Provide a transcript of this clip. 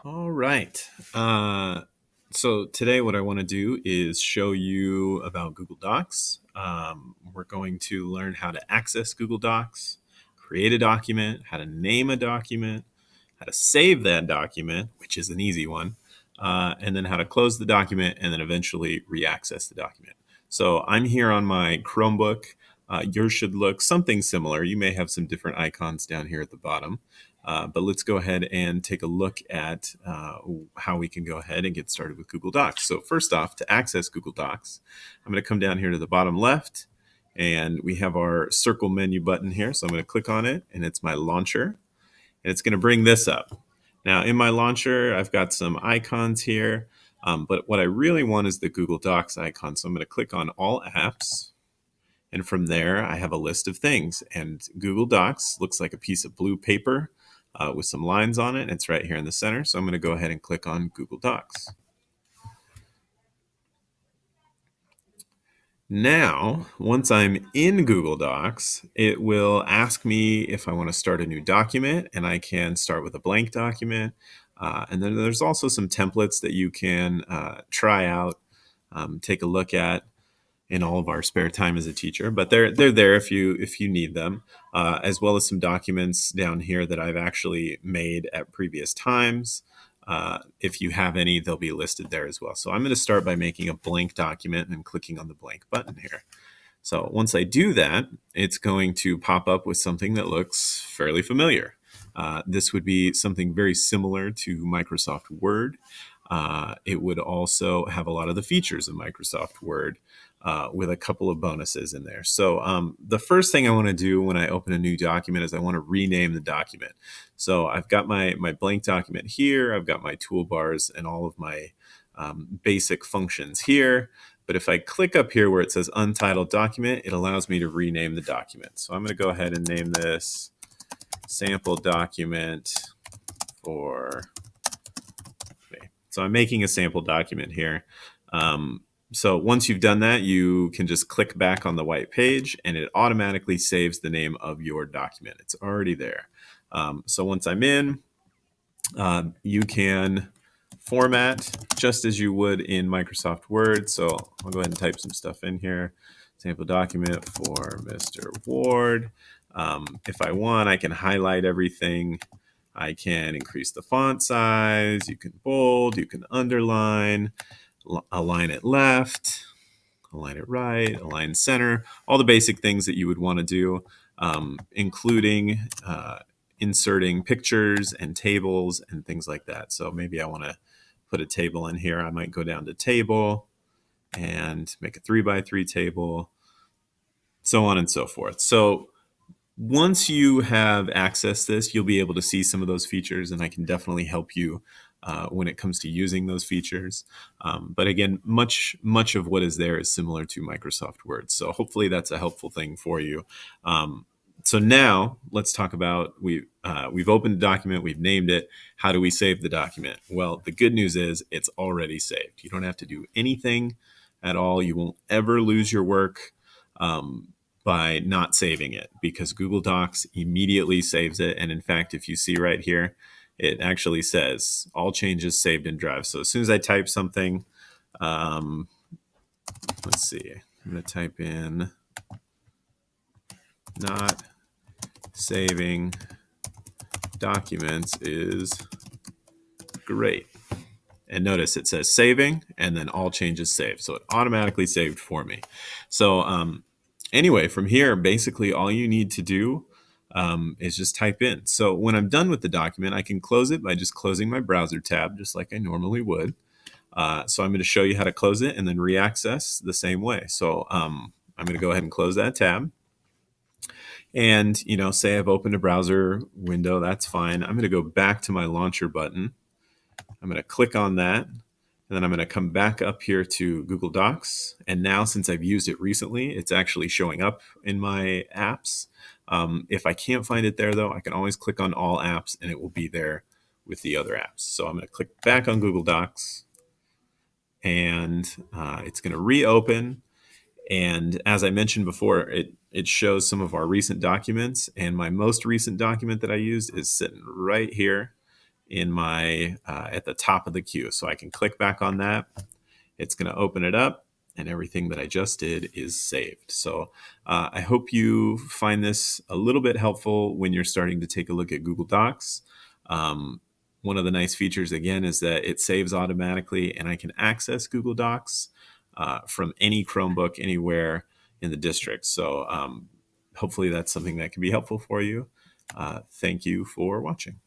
All right. So today what I want to do is show you about Google Docs. We're going to learn how to access Google Docs, create a document, how to name a document, how to save that document, which is an easy one, and then how to close the document and then eventually re-access the document. So I'm here on my Chromebook. Yours should look something similar. You may have some different icons down here at the bottom. But let's go ahead and take a look at how we can go ahead and get started with Google Docs. So first off, to access Google Docs, I'm going to come down here to the bottom left, and we have our circle menu button here. So I'm going to click on it, and it's my launcher, and it's going to bring this up. Now in my launcher, I've got some icons here, but what I really want is the Google Docs icon. So I'm going to click on All Apps. And from there, I have a list of things. And Google Docs looks like a piece of blue paper with some lines on it. And it's right here in the center. So I'm going to go ahead and click on Google Docs. Now, once I'm in Google Docs, it will ask me if I want to start a new document, and I can start with a blank document. And then there's also some templates that you can try out, take a look at in all of our spare time as a teacher, but they're there if you need them, as well as some documents down here that I've actually made at previous times. If you have any, they'll be listed there as well. So I'm going to start by making a blank document and clicking on the blank button here. So once I do that, it's going to pop up with something that looks fairly familiar. This would be something very similar to Microsoft Word. It would also have a lot of the features of Microsoft Word with a couple of bonuses in there. So the first thing I want to do when I open a new document is I want to rename the document. So I've got my blank document here. I've got my toolbars and all of my basic functions here. But if I click up here where it says Untitled Document, it allows me to rename the document. So I'm going to go ahead and name this Sample Document for... Okay. So I'm making a sample document here. So once you've done that, you can just click back on the white page and it automatically saves the name of your document. It's already there. So once I'm in, you can format just as you would in Microsoft Word. So I'll go ahead and type some stuff in here. Sample document for Mr. Ward. If I want, I can highlight everything. I can increase the font size. You can bold, you can underline, align it left, align it right, align center, all the basic things that you would want to do, including inserting pictures and tables and things like that. So maybe I want to put a table in here. I might go down to table and make a 3x3 table, so on and so forth. So once you have accessed this, you'll be able to see some of those features, and I can definitely help you when it comes to using those features. But again, much of what is there is similar to Microsoft Word. So hopefully that's a helpful thing for you. So now let's talk about, we've opened the document, we've named it. How do we save the document? Well, the good news is it's already saved. You don't have to do anything at all. You won't ever lose your work by not saving it, because Google Docs immediately saves it. And in fact, if you see right here, it actually says all changes saved in Drive. So as soon as I type something, let's see, I'm going to type in not saving documents is great. And notice it says saving and then all changes saved. So it automatically saved for me. So anyway, from here, basically all you need to do is just type in. So when I'm done with the document, I can close it by just closing my browser tab, just like I normally would. So I'm going to show you how to close it and then re-access the same way. So I'm going to go ahead and close that tab. And, say I've opened a browser window, that's fine. I'm going to go back to my launcher button. I'm going to click on that. And then I'm going to come back up here to Google Docs. And now, since I've used it recently, it's actually showing up in my apps. If I can't find it there, though, I can always click on All Apps and it will be there with the other apps. So I'm going to click back on Google Docs and it's going to reopen. And as I mentioned before, it shows some of our recent documents. And my most recent document that I used is sitting right here. in my at the top of the queue. So I can click back on that. It's going to open it up, and everything that I just did is saved. So I hope you find this a little bit helpful when you're starting to take a look at Google Docs. One of the nice features, again, is that it saves automatically, and I can access Google Docs from any Chromebook anywhere in the district. So hopefully that's something that can be helpful for you. Thank you for watching.